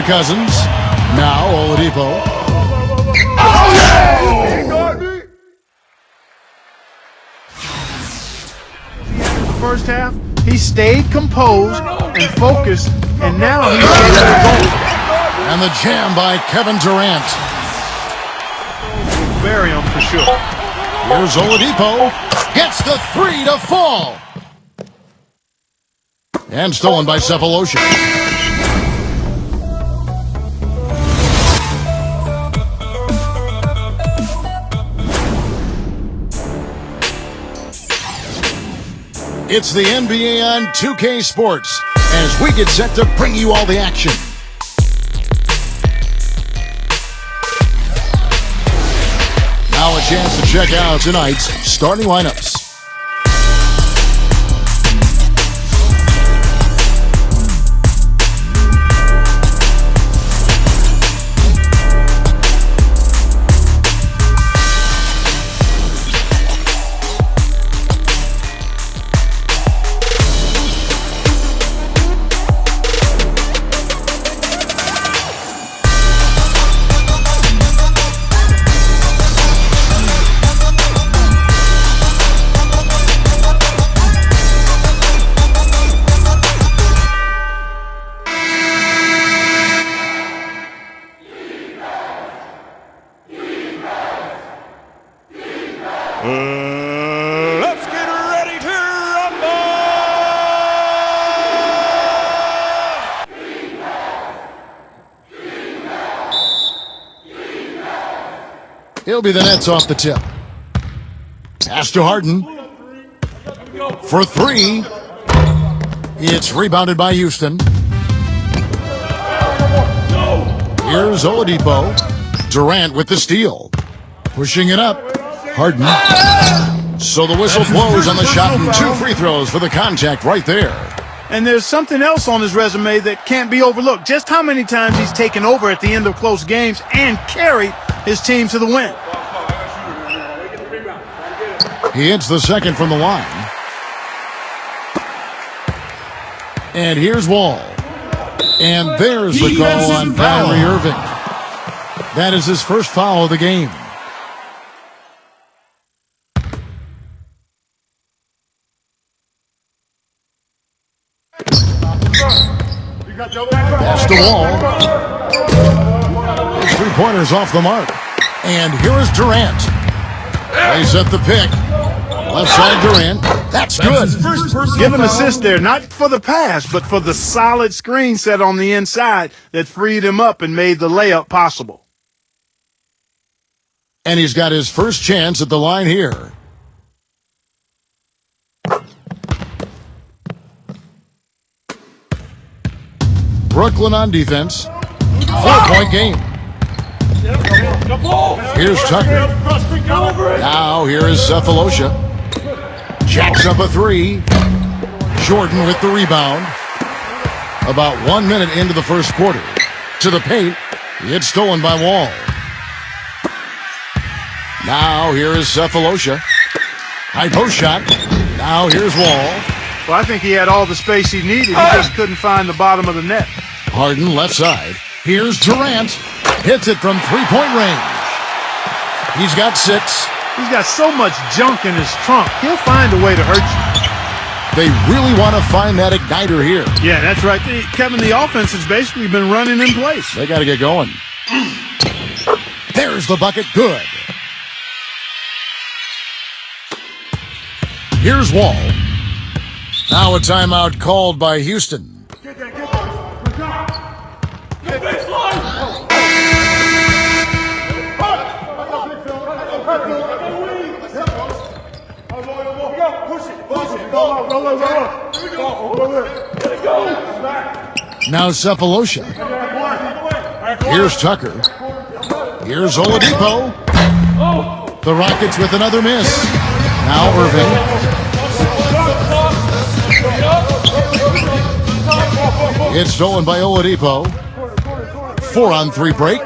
to Cousins. Now Oladipo. Oh, yeah! First half, he stayed composed and focused, and now he's ready to go. And the jam by Kevin Durant. Bury him for sure. Here's Oladipo. Gets the three to fall. And stolen by Cephalosha. It's the NBA on 2K Sports as we get set to bring you all the action. Now a chance to check out tonight's starting lineups. Let's get ready to rumble! He'll be the Nets off the tip. Pass to Harden. For three. It's rebounded by Houston. Here's Oladipo. Durant with the steal. Pushing it up. Harden. So the whistle blows on the shot and 2 free throws for the contact right there. And there's something else on his resume that can't be overlooked. Just how many times he's taken over at the end of close games and carried his team to the win. He hits the second from the line. And here's Wall. And there's the call on Kyrie Irving. That is his first foul of the game. Pass to Wall. His three-pointers off the mark. And here is Durant. They set the pick. Left side Durant. That's good. Give an assist there, not for the pass, but for the solid screen set on the inside that freed him up and made the layup possible. And he's got his first chance at the line here. Brooklyn on defense. 4-point game. Here's Tucker. Now here is Cephalosha. Jacks up a three. Jordan with the rebound. About 1 minute into the first quarter. To the paint. It's stolen by Wall. Now here is Cephalosha. High post shot. Now here's Wall. Well, I think he had all the space he needed. He just couldn't find the bottom of the net. Harden left side. Here's Durant. Hits it from three-point range. He's got 6. He's got so much junk in his trunk. He'll find a way to hurt you. They really want to find that igniter here. Yeah, that's right. Kevin, the offense has basically been running in place. They got to get going. There's the bucket. Good. Here's Wall. Now a timeout called by Houston. Now Cephalosha. Here's Tucker. Here's Oladipo. The Rockets with another miss. Now Irving. It's stolen by Oladipo. 4-on-3 break.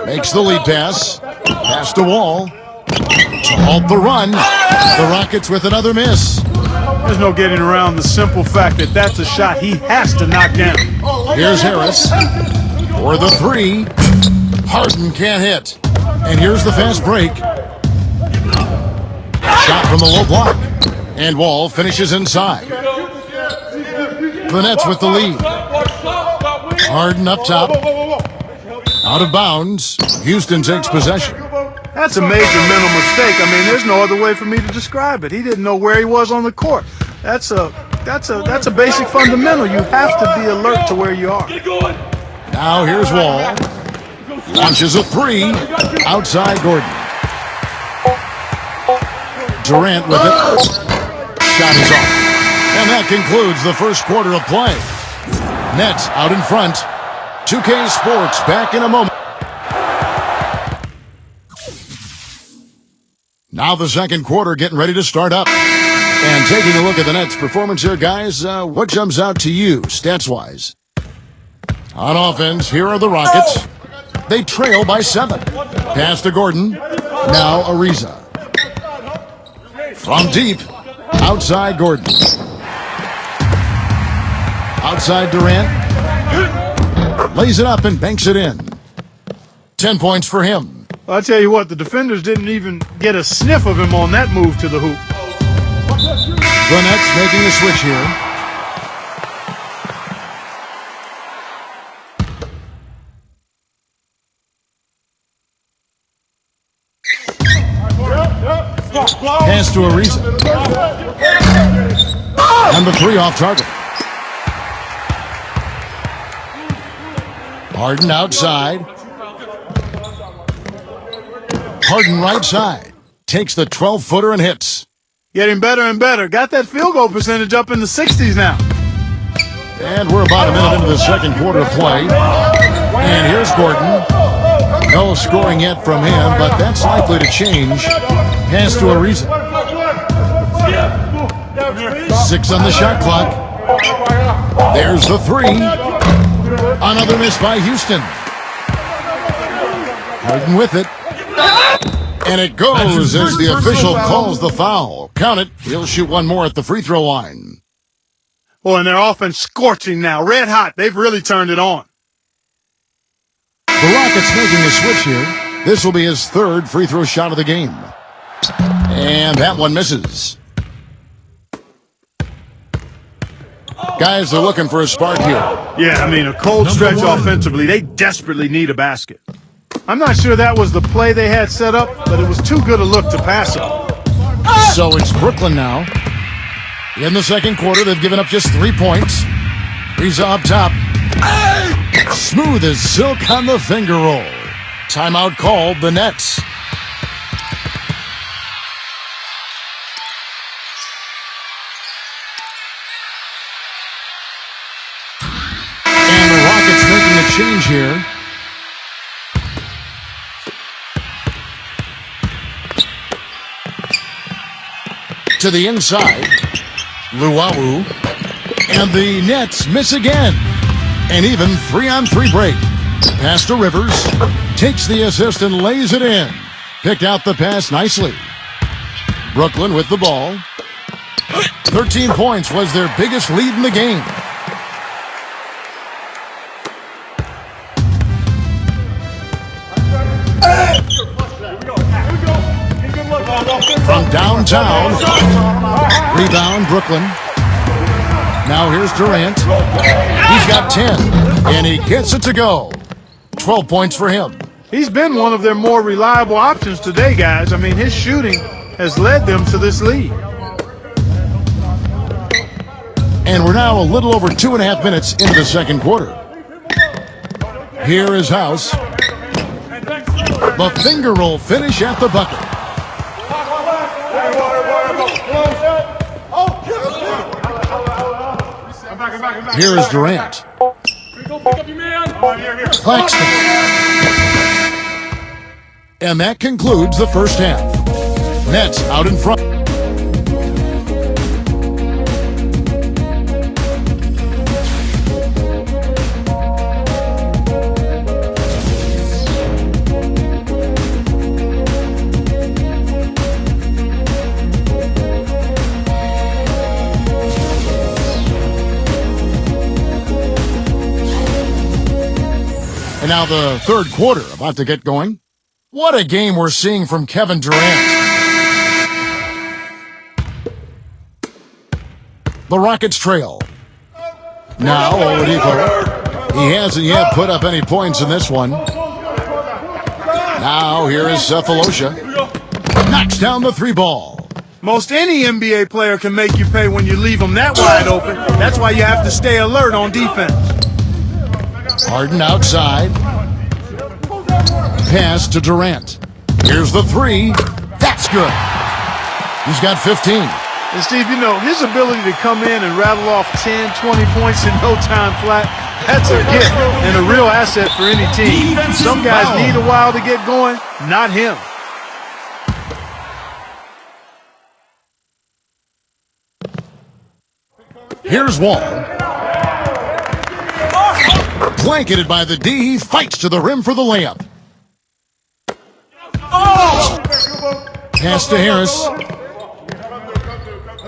Makes the lead pass. Pass to Wall. To halt the run. The Rockets with another miss. There's no getting around the simple fact that that's a shot he has to knock down. Here's Harris for the three. Harden can't hit. And here's the fast break. Shot from the low block. And Wall finishes inside. The Nets with the lead. Harden up top. Out of bounds. Houston takes possession. That's a major mental mistake. I mean, there's no other way for me to describe it. He didn't know where he was on the court. That's a basic fundamental. You have to be alert to where you are. Now here's Wall. Launches a three. Outside Gordon. Durant with it. Shot is off. And that concludes the first quarter of play. Nets out in front. 2K Sports back in a moment. Now the second quarter getting ready to start up. And taking a look at the Nets' performance here, guys, what jumps out to you, stats-wise? On offense, here are the Rockets. They trail by 7. Pass to Gordon. Now Ariza. From deep. Outside Gordon. Outside Durant. Lays it up and banks it in. 10 points for him. Well, I'll tell you what, the defenders didn't even get a sniff of him on that move to the hoop. The Nets making a switch here. Pass to Ariza. And the three off target. Harden outside. Harden right side. Takes the 12-footer and hits. Getting better and better. Got that field goal percentage up in the 60s now. And we're about a minute into the second quarter of play. And here's Gordon. No scoring yet from him, but that's likely to change. Pass to Ariza. 6 on the shot clock. There's the three. Another miss by Houston. Harden with it. And it goes as the official calls the foul. Count it. He'll shoot one more at the free throw line. Oh, and their offense scorching now. Red hot. They've really turned it on. The Rockets making a switch here. This will be his third free throw shot of the game. And that one misses. Guys, they're looking for a spark here. Yeah, I mean, a cold stretch offensively. They desperately need a basket. I'm not sure that was the play they had set up, but it was too good a look to pass it. So it's Brooklyn now. In the second quarter, they've given up just 3 points. Ariza up top. Smooth as silk on the finger roll. Timeout called, the Nets. And the Rockets making a change here. To the inside, Luau, and the Nets miss again. An even 3-on-3 break. Pass to Rivers, takes the assist and lays it in. Picked out the pass nicely. Brooklyn with the ball. 13 points was their biggest lead in the game. From downtown, rebound Brooklyn. Now here's Durant. He's got 10, and he gets it to go. 12 points for him. He's been one of their more reliable options today, guys. I mean, his shooting has led them to this lead. And we're now a little over 2.5 minutes into the second quarter. Here is House. The finger roll finish at the bucket. Here is Durant. Claxton. And that concludes the first half. Nets out in front. now the third quarter about to get going. What a game we're seeing from Kevin Durant. The Rockets trail. Now Oladipo. He hasn't yet put up any points in this one. Now here is Cephalosha. Knocks down the three ball. Most any NBA player can make you pay when you leave them that wide open. That's why you have to stay alert on defense. Harden outside. Pass to Durant. Here's the three. That's good. He's got 15. And Steve, you know, his ability to come in and rattle off 10, 20 points in no time flat, that's a gift and a real asset for any team. Some guys need a while to get going, not him. Here's Wall. Blanketed by the D, he fights to the rim for the layup. Pass to Harris.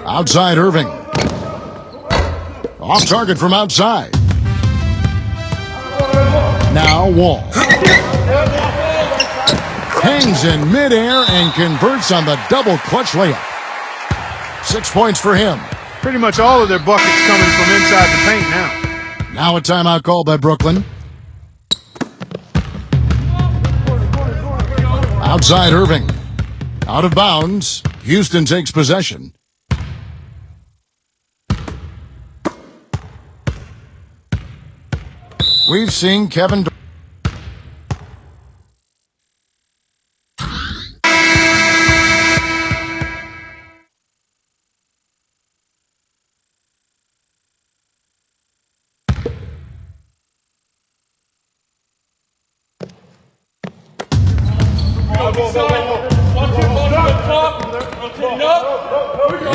Outside Irving. Off target from outside. Now Wall. Hangs in midair and converts on the double clutch layup. 6 points for him. Pretty much all of their buckets coming from inside the paint now. Now a timeout called by Brooklyn. Outside Irving. Out of bounds. Houston takes possession. We've seen Kevin.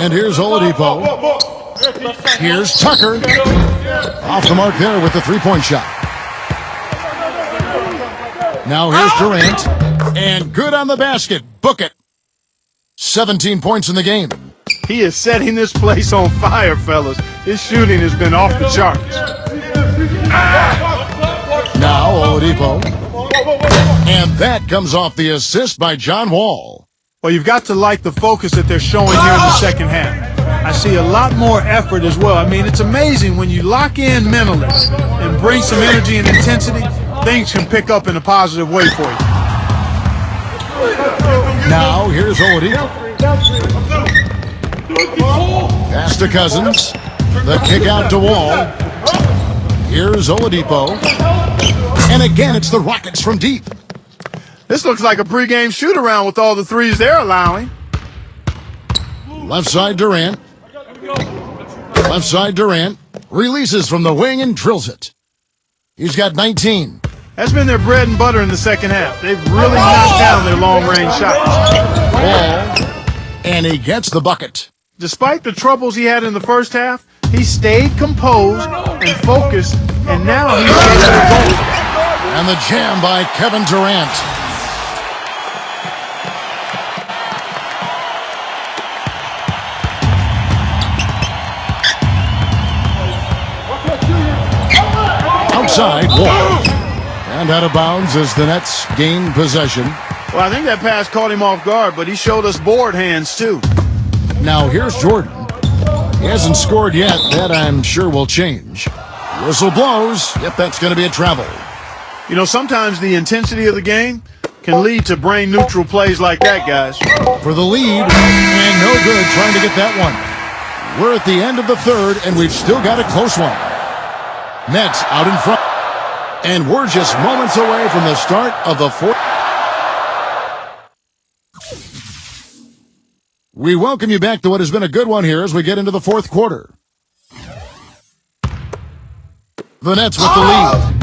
And here's Oladipo. Here's Tucker. Off the mark there with the three-point shot. Now here's Durant. And good on the basket. Book it. 17 points in the game. He is setting this place on fire, fellas. His shooting has been off the charts. Now Oladipo. And that comes off the assist by John Wall. Well, you've got to like the focus that they're showing here in the second half. I see a lot more effort as well. I mean, it's amazing when you lock in mentally and bring some energy and intensity, things can pick up in a positive way for you. Now, here's Oladipo. Pass to Cousins. The kick out to Wall. Here's Oladipo. And again, it's the Rockets from deep. This looks like a pregame shoot-around with all the threes they're allowing. Left side Durant. Left side Durant. Releases from the wing and drills it. He's got 19. That's been their bread and butter in the second half. They've really knocked down their long-range shots. Wall. And he gets the bucket. Despite the troubles he had in the first half, he stayed composed and focused, and now he's getting the goal. And the jam by Kevin Durant. Outside Wall. And out of bounds as the Nets gain possession. Well, I think that pass caught him off guard, but he showed us board hands too. Now here's Jordan. He hasn't scored yet. That I'm sure will change. Whistle blows. Yep, that's going to be a travel. You know, sometimes the intensity of the game can lead to brain-neutral plays like that, guys. For the lead, and no good trying to get that one. We're at the end of the third, and we've still got a close one. Nets out in front. And we're just moments away from the start of the fourth. We welcome you back to what has been a good one here as we get into the fourth quarter. The Nets with the lead.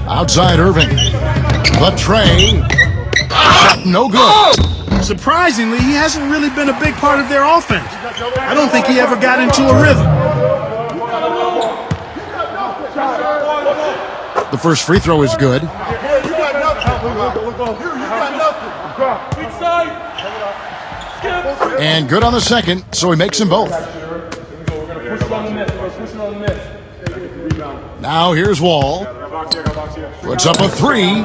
Outside Irving. The tray. Shot no good. Surprisingly, he hasn't really been a big part of their offense. I don't think he ever got into a rhythm. The first free throw is good. And good on the second, so he makes them both. Now here's Wall. Puts up a three.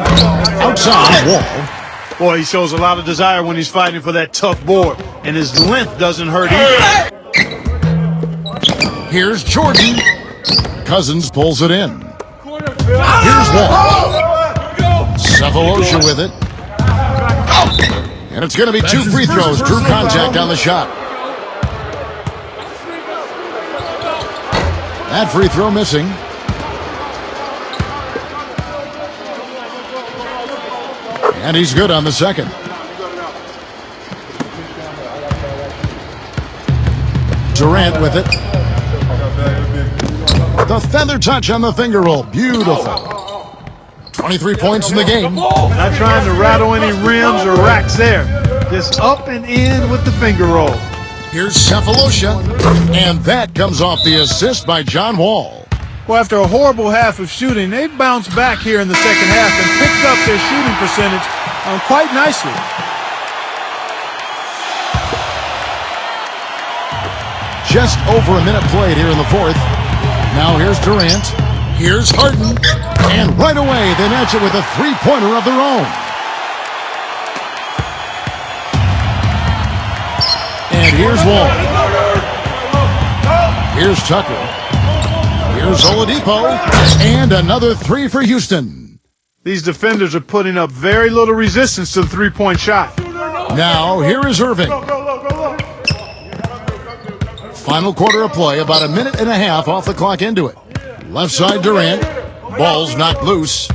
Outside Wall. Boy, he shows a lot of desire when he's fighting for that tough board, and his length doesn't hurt either. Here's Jordan. Cousins pulls it in. Here's Wall. Cephalosha with it. And it's going to be two free throws. Drew contact on the shot. That free throw missing. And he's good on the second. Durant with it. The feather touch on the finger roll. Beautiful. 23 points in the game. Not trying to rattle any rims or racks there. Just up and in with the finger roll. Here's Cephalosha. And that comes off the assist by John Wall. Well, after a horrible half of shooting, they've bounced back here in the second half and picked up their shooting percentage quite nicely. Just over a minute played here in the fourth. Now here's Durant. Here's Harden. And right away, they match it with a three-pointer of their own. And here's Wall. Here's Tucker. Here's Oladipo. And another three for Houston. These defenders are putting up very little resistance to the three-point shot. Now here is Irving. Final quarter of play, about a minute and a half off the clock into it. Left side Durant. Ball's knocked loose.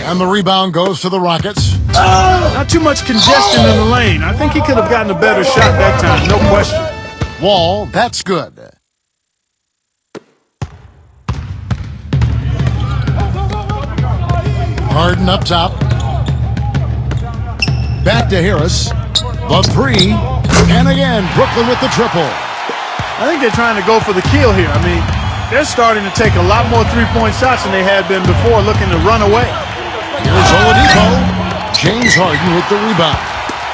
And the rebound goes to the Rockets. Not too much congestion in the lane. I think he could have gotten a better shot that time, no question. Wall, that's good. Harden up top. Back to Harris. The three. And again, Brooklyn with the triple. I think they're trying to go for the kill here. I mean, they're starting to take a lot more three-point shots than they had been before, looking to run away. Here's Oladipo. James Harden with the rebound.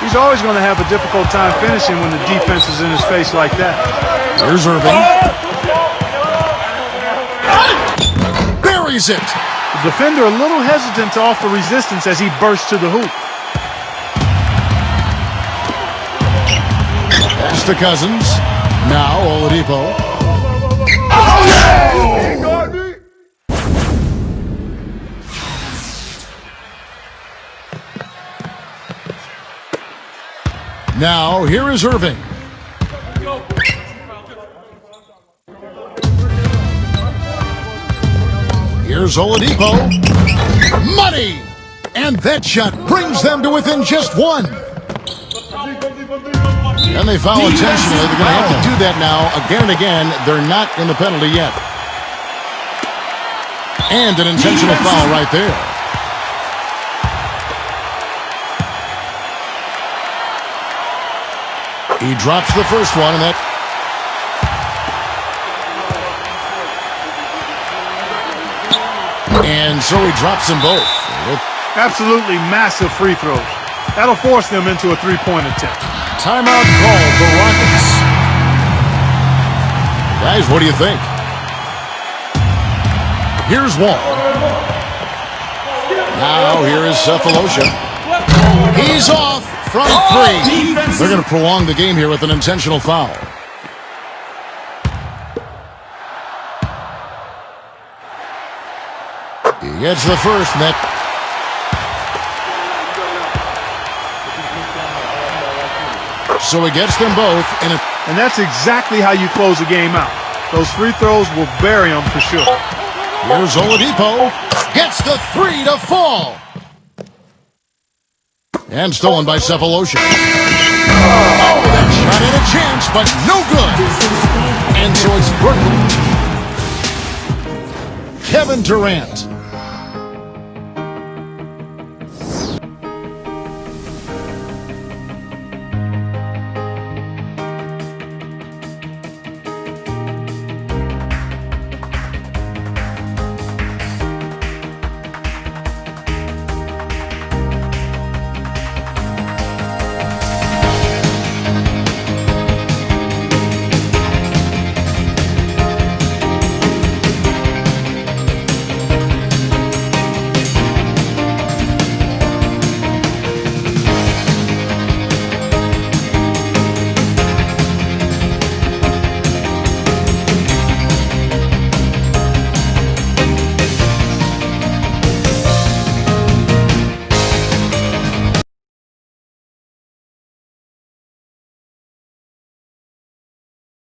He's always going to have a difficult time finishing when the defense is in his face like that. Here's Irving. Buries it. The defender a little hesitant to offer resistance as he bursts to the hoop. Pass to Cousins. Now Oladipo. Oh, yeah! Now here is Irving. Here's Oladipo. Money! And that shot brings them to within just one. And they foul intentionally. They're going to have to do that now again and again. They're not in the penalty yet. And an intentional foul right there. He drops the first one, and that... And so he drops them both. Absolutely massive free throws. That'll force them into a three-point attempt. Timeout called the Rockets. Guys, what do you think? Here's Wall. Now here is Cephalosha. He's off from three. They're going to prolong the game here with an intentional foul. He gets the first net. So he gets them both. And that's exactly how you close a game out. Those free throws will bury them for sure. Here's Oladipo. Gets the three to fall. And stolen by Cephalosha. Oh, that shot had a chance, but no good. And so it's Brooklyn. Kevin Durant.